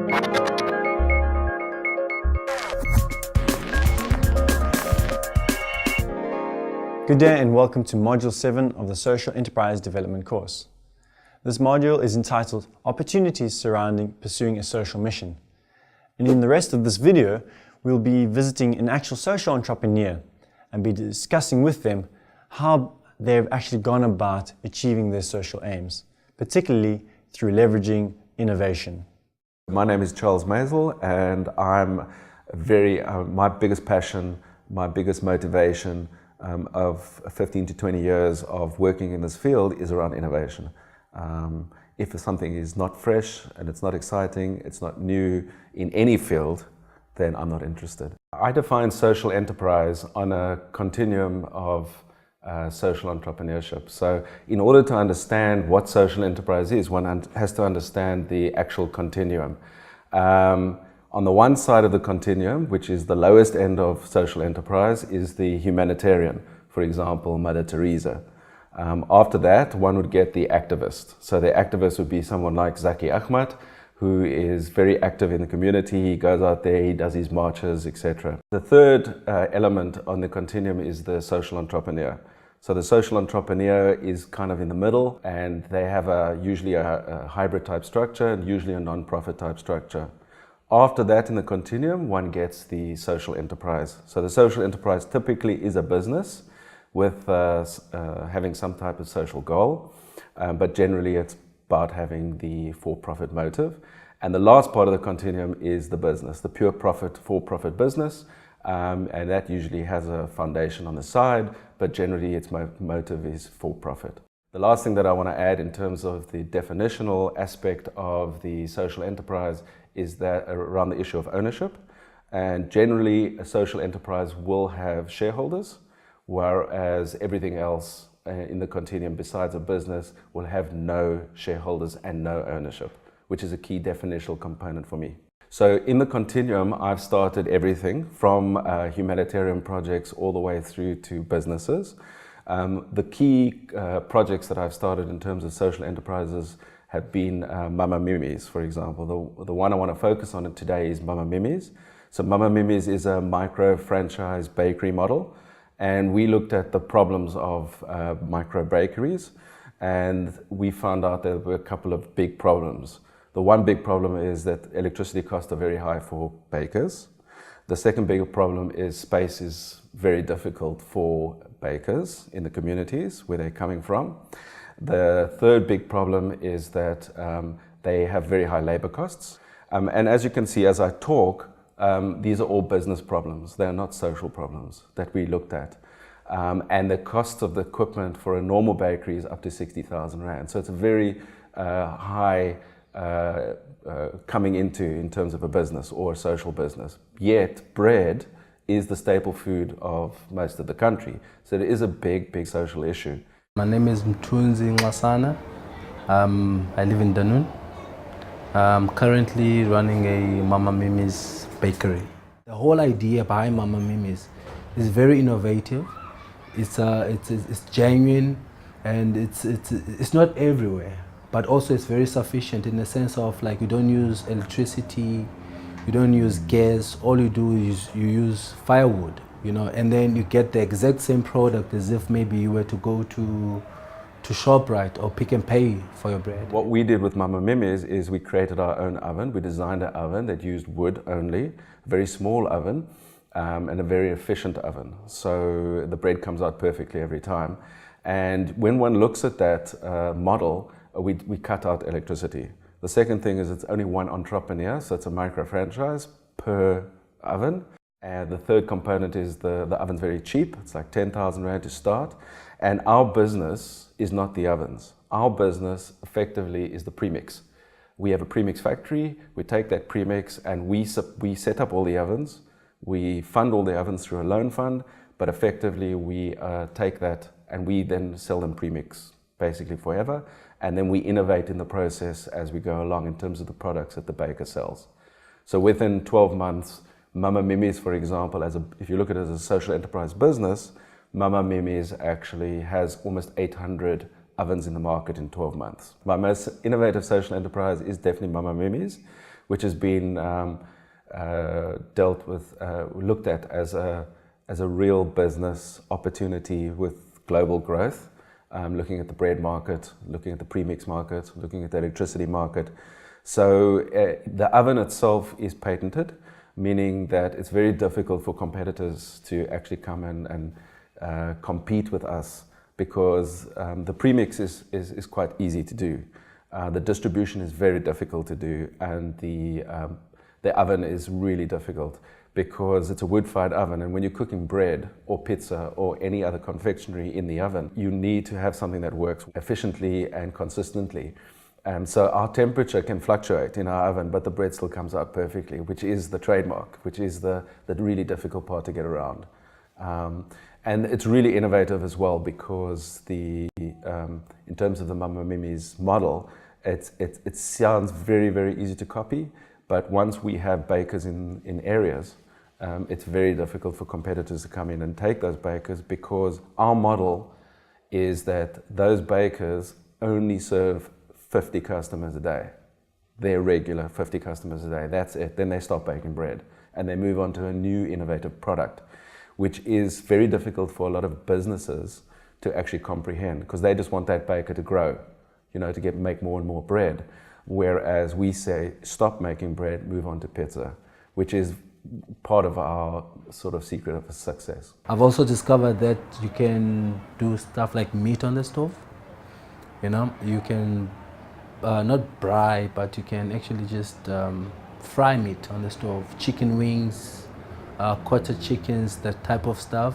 Good day and welcome to Module 7 of the Social Enterprise Development course. This module is entitled Opportunities Surrounding Pursuing a Social Mission. And in the rest of this video, we'll be visiting an actual social entrepreneur and be discussing with them how they've actually gone about achieving their social aims, particularly through leveraging innovation. My name is Charles Mazel, and I'm my biggest passion, my biggest motivation of 15 to 20 years of working in this field is around innovation. If something is not fresh and it's not exciting, it's not new in any field, then I'm not interested. I define social enterprise on a continuum of social entrepreneurship. So in order to understand what social enterprise is, one has to understand the actual continuum. On the one side of the continuum, which is the lowest end of social enterprise, is the humanitarian, for example, Mother Teresa. After that, one would get the activist. So the activist would be someone like Zaki Ahmad, who is very active in the community. He goes out there, he does his marches, etc. The third element on the continuum is the social entrepreneur. So the social entrepreneur is kind of in the middle, and they have usually a hybrid type structure and usually a non-profit type structure. After that, in the continuum, one gets the social enterprise. So the social enterprise typically is a business with having some type of social goal, but generally it's about having the for-profit motive. And the last part of the continuum is the business, the pure profit, for-profit business, and that usually has a foundation on the side, but generally its motive is for-profit. The last thing that I want to add in terms of the definitional aspect of the social enterprise is that around the issue of ownership. And generally, a social enterprise will have shareholders, whereas everything else in the continuum besides a business will have no shareholders and no ownership, which is a key definitional component for me. So in the continuum, I've started everything from humanitarian projects all the way through to businesses. The key projects that I've started in terms of social enterprises have been Mama Mimi's, for example. The one I want to focus on today is Mama Mimi's. So Mama Mimi's is a micro franchise bakery model, and we looked at the problems of micro bakeries, and we found out there were a couple of big problems. The one big problem is that electricity costs are very high for bakers. The second big problem is space is very difficult for bakers in the communities where they're coming from. The third big problem is that they have very high labor costs. And as you can see as I talk, these are all business problems. They're not social problems that we looked at. And the cost of the equipment for a normal bakery is up to 60,000 Rand. So it's a very high coming into in terms of a business or a social business. Yet bread is the staple food of most of the country. So it is a big, big social issue. My name is Mthunzi Nxasana. I live in Dunoon. I'm currently running a Mama Mimi's bakery. The whole idea behind Mama Mimi's is very innovative. It's genuine, and it's not everywhere, but also it's very sufficient in the sense of like you don't use electricity, you don't use gas. All you do is you use firewood. You know, and then you get the exact same product as if maybe you were to go to ShopRite or Pick and Pay for your bread. What we did with Mama Mimi's is we created our own oven. We designed an oven that used wood only, a very small oven, and a very efficient oven. So the bread comes out perfectly every time. And when one looks at that model, we cut out electricity. The second thing is it's only one entrepreneur, so it's a micro franchise per oven. And the third component is the oven's very cheap. It's like 10,000 Rand to start. And our business is not the ovens. Our business effectively is the premix. We have a premix factory. We take that premix and we set up all the ovens. We fund all the ovens through a loan fund, but effectively we take that and we then sell them premix basically forever. And then we innovate in the process as we go along in terms of the products that the baker sells. So within 12 months, Mama Mimi's, for example, if you look at it as a social enterprise business, Mama Mimi's actually has almost 800 ovens in the market in 12 months. My most innovative social enterprise is definitely Mama Mimi's. which has been looked at as a real business opportunity with global growth, looking at the bread market, looking at the premix market, looking at the electricity market. So the oven itself is patented, meaning that it's very difficult for competitors to actually come in and compete with us, because the premix is quite easy to do. The distribution is very difficult to do, and the oven is really difficult because it's a wood-fired oven, and when you're cooking bread or pizza or any other confectionery in the oven, you need to have something that works efficiently and consistently. So our temperature can fluctuate in our oven, but the bread still comes out perfectly, which is the trademark, which is the really difficult part to get around. And it's really innovative as well, because in terms of the Mama Mimi's model, it sounds very, very easy to copy, but once we have bakers in areas, it's very difficult for competitors to come in and take those bakers, because our model is that those bakers only serve 50 customers a day. They're regular 50 customers a day, that's it. Then they stop baking bread and they move on to a new innovative product, which is very difficult for a lot of businesses to actually comprehend, because they just want that baker to grow, to make more and more bread. Whereas we say, stop making bread, move on to pizza, which is part of our sort of secret of success. I've also discovered that you can do stuff like meat on the stove. You can not braai, but you can actually just fry meat on the stove. Chicken wings, quarter chickens, that type of stuff,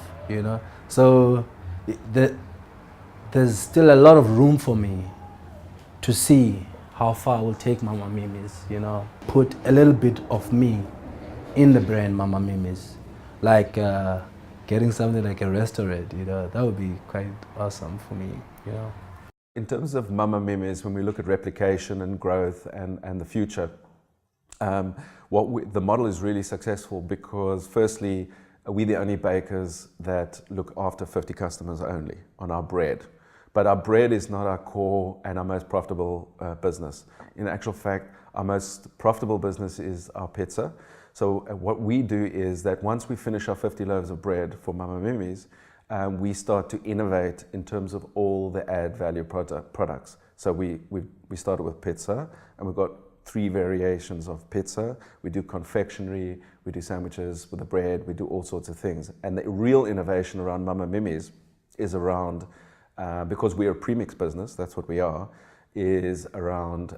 So there's still a lot of room for me to see how far I will take Mama Mimi's, Put a little bit of me in the brand Mama Mimi's. Like getting something like a restaurant, that would be quite awesome for me, In terms of Mama Mimi's, when we look at replication and growth and the future, the model is really successful because, firstly, we're the only bakers that look after 50 customers only on our bread. But our bread is not our core and our most profitable business. In actual fact, our most profitable business is our pizza. So what we do is that once we finish our 50 loaves of bread for Mama Mimi's, we start to innovate in terms of all the add value products. So we started with pizza, and we've got 3 variations of pizza. We do confectionery, we do sandwiches with the bread, we do all sorts of things. And the real innovation around Mama Mimi's is around, because we're a premix business, that's what we are, is around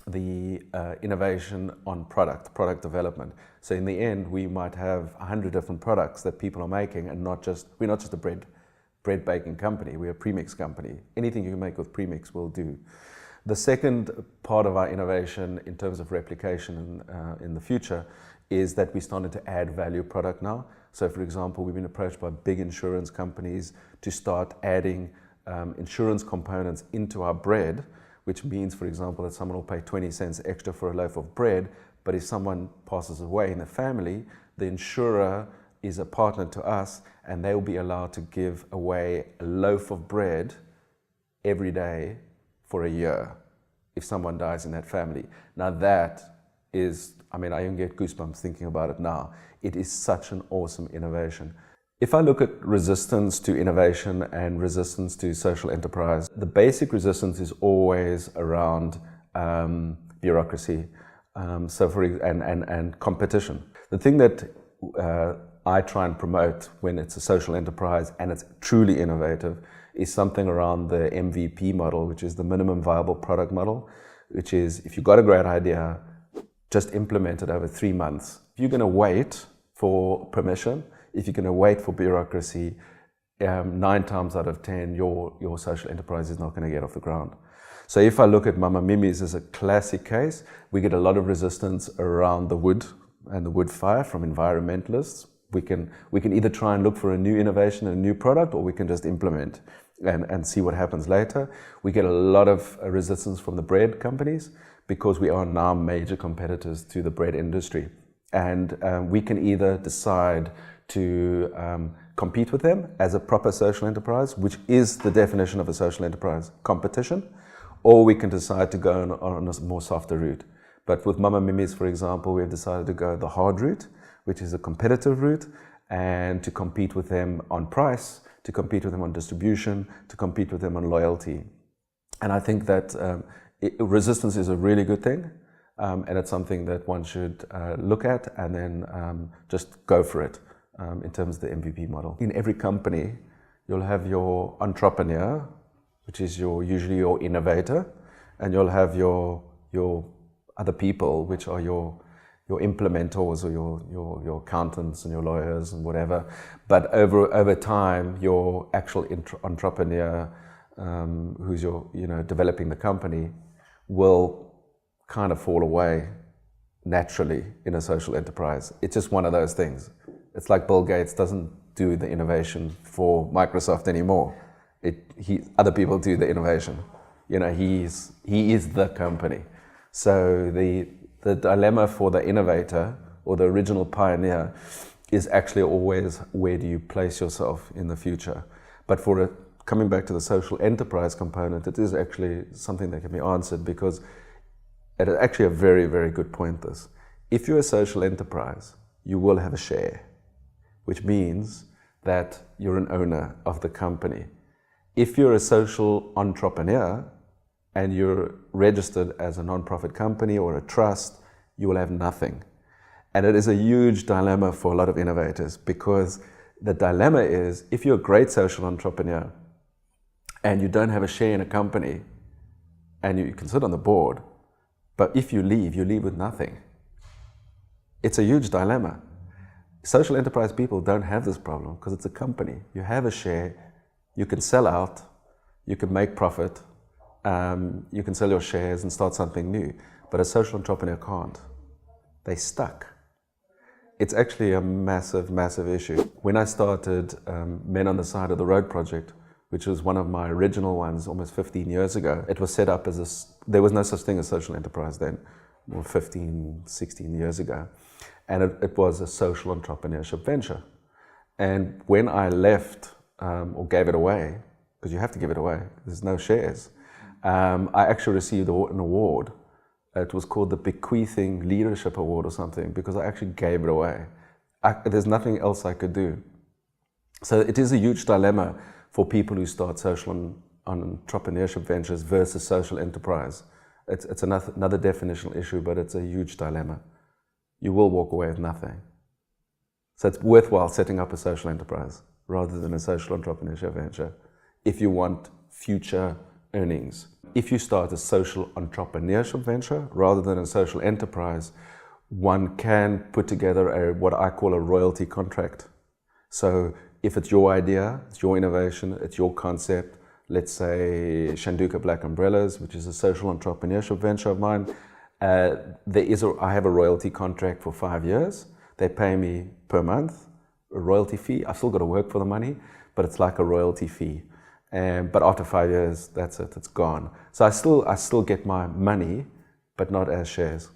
the innovation on product development. So in the end, we might have 100 different products that people are making, and we're not just a bread baking company, we're a premix company. Anything you can make with premix will do. The second part of our innovation in terms of replication in the future is that we're starting to add value product now. So for example, we've been approached by big insurance companies to start adding insurance components into our bread, which means, for example, that someone will pay 20 cents extra for a loaf of bread, but if someone passes away in the family, the insurer is a partner to us, and they will be allowed to give away a loaf of bread every day for a year if someone dies in that family. Now that is, I even get goosebumps thinking about it now. It is such an awesome innovation. If I look at resistance to innovation and resistance to social enterprise, the basic resistance is always around bureaucracy and competition. The thing that I try and promote when it's a social enterprise and it's truly innovative is something around the MVP model, which is the minimum viable product model, which is, if you've got a great idea, just implement it over 3 months. If you're going to wait for permission, if you're going to wait for bureaucracy, 9 times out of 10, your social enterprise is not going to get off the ground. So if I look at Mama Mimi's as a classic case, we get a lot of resistance around the wood and the wood fire from environmentalists. We can either try and look for a new innovation, a new product, or we can just implement and see what happens later. We get a lot of resistance from the bread companies because we are now major competitors to the bread industry. And we can either decide to compete with them as a proper social enterprise, which is the definition of a social enterprise, competition, or we can decide to go on a more softer route. But with Mama Mimi's, for example, we've decided to go the hard route, which is a competitive route, and to compete with them on price, to compete with them on distribution, to compete with them on loyalty. And I think that resistance is a really good thing, and it's something that one should look at and then just go for it in terms of the MVP model. In every company, you'll have your entrepreneur, which is usually your innovator, and you'll have your other people, which are your implementors or your accountants and your lawyers and whatever. But over time, your actual entrepreneur, who's developing the company, will kind of fall away naturally in a social enterprise. It's just one of those things. It's like Bill Gates doesn't do the innovation for Microsoft anymore. Other people do the innovation. He is the company. So the dilemma for the innovator or the original pioneer is actually always, where do you place yourself in the future? But coming back to the social enterprise component, it is actually something that can be answered, because it is actually a very, very good point, this. If you're a social enterprise, you will have a share, which means that you're an owner of the company. If you're a social entrepreneur and you're registered as a non-profit company or a trust, you will have nothing. And it is a huge dilemma for a lot of innovators, because the dilemma is, if you're a great social entrepreneur and you don't have a share in a company, and you can sit on the board, but if you leave with nothing. It's a huge dilemma. Social enterprise people don't have this problem because it's a company. You have a share, you can sell out, you can make profit, you can sell your shares and start something new. But a social entrepreneur can't. They're stuck. It's actually a massive, massive issue. When I started Men on the Side of the Road project, which was one of my original ones almost 15 years ago, it was set up as there was no such thing as social enterprise then, 15, 16 years ago. And it was a social entrepreneurship venture. And when I left, or gave it away, because you have to give it away, there's no shares, I actually received an award. It was called the Bequeathing Leadership Award or something, because I actually gave it away. There's nothing else I could do. So it is a huge dilemma for people who start social entrepreneurship ventures versus social enterprise. It's another definitional issue, but it's a huge dilemma. You will walk away with nothing. So it's worthwhile setting up a social enterprise rather than a social entrepreneurship venture if you want future earnings. If you start a social entrepreneurship venture rather than a social enterprise, one can put together what I call a royalty contract. So if it's your idea, it's your innovation, it's your concept, let's say Shanduka Black Umbrellas, which is a social entrepreneurship venture of mine, I have a royalty contract for 5 years. They pay me per month, a royalty fee. I've still got to work for the money, but it's like a royalty fee. But after 5 years, that's it, it's gone. So I still get my money, but not as shares.